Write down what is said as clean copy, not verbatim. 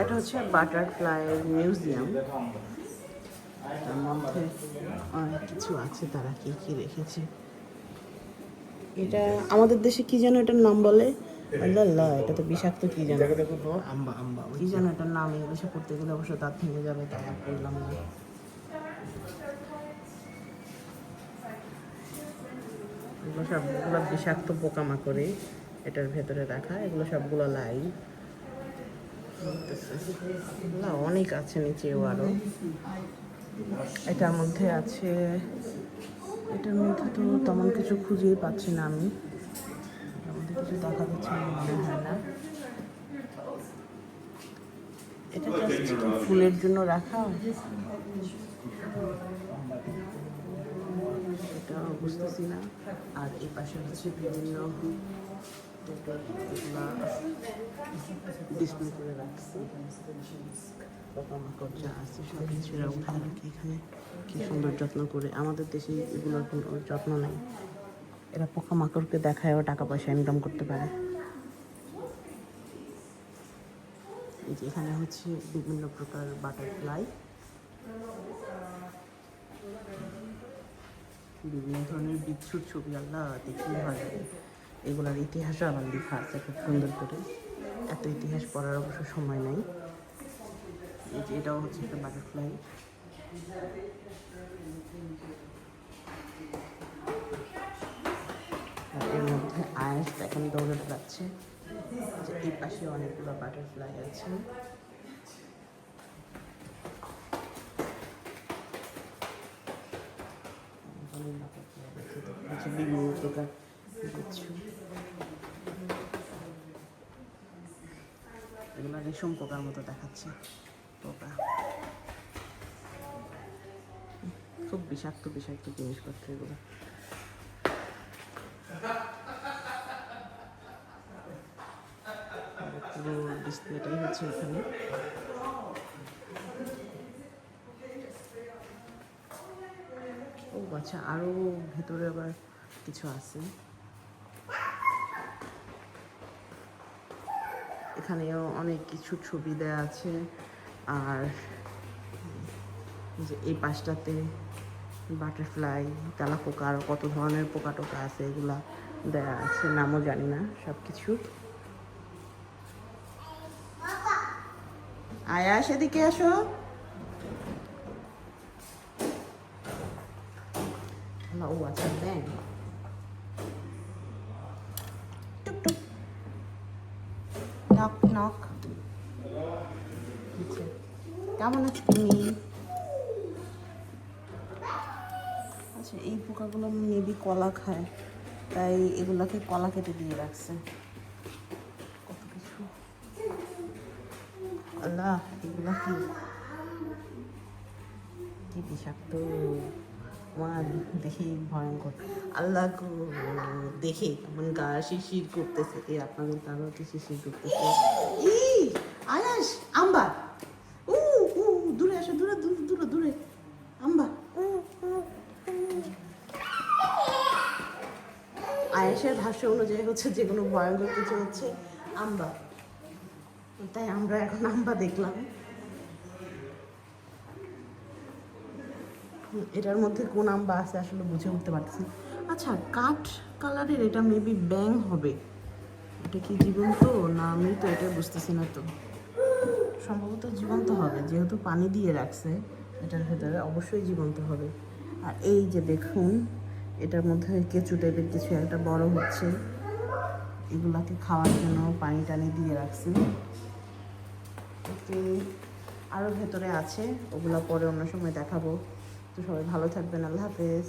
এটা হচ্ছে butterfly museum. তার মধ্যে অনেক কিছু আছে, তারা কি কি রেখেছে। এটা আমাদের দেশে কি যেন এটার নাম বলে, আল্লাহ এটা তো বিষাক্ত কি যেন, কি যেন এটার নাম, ইংলিশে পড়তে গেলে অবশ্য দাঁত ভেঙে যাবে, তাই আর করলাম না। এগুলো সবগুলো বিষাক্ত পোকামাকড়ে এটার ভেতরে রাখা, এগুলো সবগুলো লাইভ। অনেক আছে নিচেও আরো। এটার মধ্যে আছে, এটার মধ্যে তো তেমন কিছু খুঁজেই পাচ্ছি না আমি, এটার মধ্যে কিছু দেখা যাচ্ছে না মনে হয় না। এটা জাস্ট ফুলের জন্য রাখা, এটা বুঝতেছি না। আর এই পাশে হচ্ছে বিভিন্ন ডিসপ্লে করে রাখছি, পোকামাকড় যা আছে সব কিছুরা উঠায় রাখি এখানে, কি সুন্দর যত্ন করে। আমাদের দেশে এগুলোর কোনো যত্ন নেই, এরা পোকামাকড়কে দেখায়ও টাকা পয়সা ইনকাম করতে পারে। এই যে এখানে হচ্ছে বিভিন্ন প্রকার বাটারফ্লাই, বিভিন্ন ধরনের বিচ্ছুর ছবি, আল্লাহ দেখি হয়। এগুলার ইতিহাসও আবার লেখা আছে খুব সুন্দর করে, এত ইতিহাস পড়ার অবশ্য সময় নেই। এই যে এটাও হচ্ছে একটা বাটারফ্লাই। এর মধ্যে আয়াস এখন দৌড়ে বেড়াচ্ছে। যে এই পাশে অনেকগুলো বাটারফ্লাই আছে। বিভিন্ন প্রকার বিচ্ছু, এগুলো রেশম পোকার মতো দেখাচ্ছে পোকা, খুব বিষাক্ত বিষাক্ত জিনিসপত্র এগুলো। পুরো ডিসপ্লেটাই হচ্ছে এখানে। ও আচ্ছা, আরো ভেতরে আবার কিছু আছে। এখানেও অনেক কিছু ছবি দেওয়া আছে। আর যে এই পাশটাতে বাটারফ্লাই, তেলাপোকা, আরও কত ধরনের পোকা টোকা আছে এগুলা দেওয়া আছে, নামও জানি না সব কিছু। আয়া সেদিকে আসো। ও আচ্ছা, ব্যাং টুকটুক নক নক। কেমন আছো তুমি? আচ্ছা, এই পোকাগুলো মেবি কলা খায়, তাই এগুলাকে কলা কেটে দিয়ে রাখছে। কত কিছু, আল্লাহ এগুলা কি বিষাক্ত, আমার দেখে ভয়ঙ্কর। আল্লাহ দেখে আমার গা শিরশির করতেছে, এই আপনাদের তারও কি শিরশির করতেছে। ই আয়াস আম্বা, উ উ দূরে আসো, দূরে দূরে দূরে দূরে আম্বা। আয়াসের ভাষ্য অনুযায়ী হচ্ছে যে কোনো ভয়ঙ্কর কিছু হচ্ছে আম্বা, তাই আমরা এখন আম্বা দেখলাম। এটার মধ্যে কোন আম্বা আছে আসলে বুঝে উঠতে পারছি। আচ্ছা, কাঠ কালারের এটা মেবি ব্যাং হবে, এটা কি জীবন্ত না মৃত এটা বুঝতেছি না তো। সম্ভবত জীবন্ত হবে, যেহেতু পানি দিয়ে রাখছে এটার ভেতরে, অবশ্যই জীবন্ত হবে। আর এই যে দেখুন, এটার মধ্যে কেঁচু টাইপের কিছু একটা বড় হচ্ছে, এগুলাকে খাওয়ার জন্য পানি টানি দিয়ে রাখছে। আরও ভেতরে আছে, ওগুলো পরে অন্য সময় দেখাবো। তো সবাই ভালো থাকবেন, আল্লাহ হাফেজ।